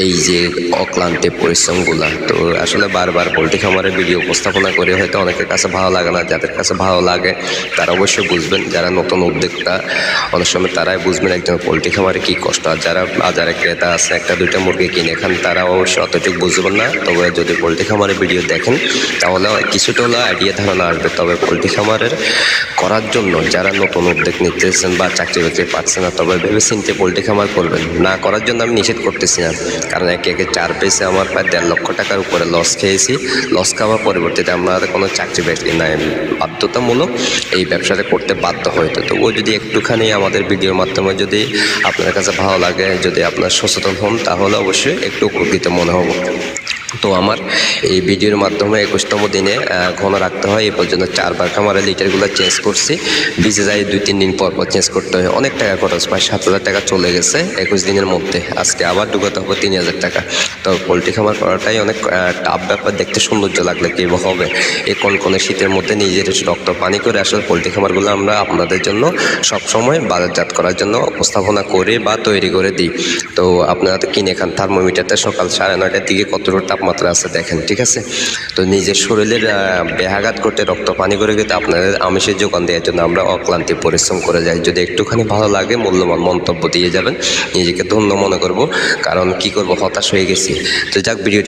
এই যে অক্লান্তি পরিশ্রমগুলা। তো আসলে বারবার পোলট্রি খামারের ভিডিও উপস্থাপনা করে হয়তো অনেকের কাছে ভালো লাগে না। যাদের কাছে ভালো লাগে তারা অবশ্যই বুঝবেন, যারা নতুন উদ্যোক্তা অনেক সময় তারাই বুঝবেন একজন পোলট্রি খামারে কী কষ্ট। আর যারা বাজারে ক্রেতা আছে একটা দুইটা মুরগি কিনে খান তারা অবশ্যই অতটুকু বুঝবেন না। তবে যদি পোলট্রি খামারের ভিডিও দেখেন তাহলে কিছুটা হলেও আইডিয়া ধারণা আসবে। তবে পোলট্রি খামারের করার জন্য যারা নতুন উদ্যোগ নিতেছেন বা চাকরি বাকরি পাচ্ছেন না, তবে ভেবে চিন্তে পোলট্রি খামার করবেন। না করার জন্য আমি নিষেধ করতেছি না, কারণ একে 4 পেসে আমার প্রায় 1.5 লক্ষ টাকার উপরে লস খেয়েছি। লস খাওয়ার পরবর্তীতে আমরা কোনো চাকরি বাকরি নাই, বাধ্যতামূলক এই ব্যবসাটা করতে বাধ্য হইতো। তো ও যদি একটুখানি আমাদের ভিডিওর মাধ্যমে যদি আপনার কাছে ভালো লাগে, যদি আপনার সচেতন হন, তাহলে অবশ্যই একটু উপকৃত মনে হবো। তো আমার এই ভিডিওর মাধ্যমে 21তম দিনে ঘন রাখতে হয়। এই পর্যন্ত 4 বার খামারের লিটারগুলো চেঞ্জ করছি। ভিজে যায় 2-3 দিন পর পর চেঞ্জ করতে হয়। অনেক টাকা খরচ, প্রায় 7,000 টাকা চলে গেছে 21 দিনের মধ্যে। আজকে আবার ঢুকাতে হবে 3,000 টাকা। তো পোলট্রি খামার করাটাই অনেক টাফ ব্যাপার। দেখতে সৌন্দর্য লাগলে কী হবে, এই কনকনে শীতের মধ্যে নিজের রক্ত পানি করে আসলে পোলট্রি খামারগুলো আমরা আপনাদের জন্য সবসময় বাজারজাত করার জন্য উপস্থাপনা করে বা তৈরি করে দিই। তো আপনারা তো কিনে খান। থার্মোমিটারতে সকাল 9:30টার দিকে কতটুকু তাপমাত্রা আছে দেখেন, ঠিক আছে? তো নিজের শরীরের ব্যাঘাত করতে রক্ত পানি করে কিন্তু আপনাদের আমিষের যোগান দেওয়ার জন্য আমরা অক্লান্তি পরিশ্রম করে যাই। যদি একটুখানি ভালো লাগে মূল্যবান মন্তব্য দিয়ে যাবেন, নিজেকে ধন্য মনে করব। কারণ কি করব, হতাশ হয়ে গেছি। তো যাক, ভিডিও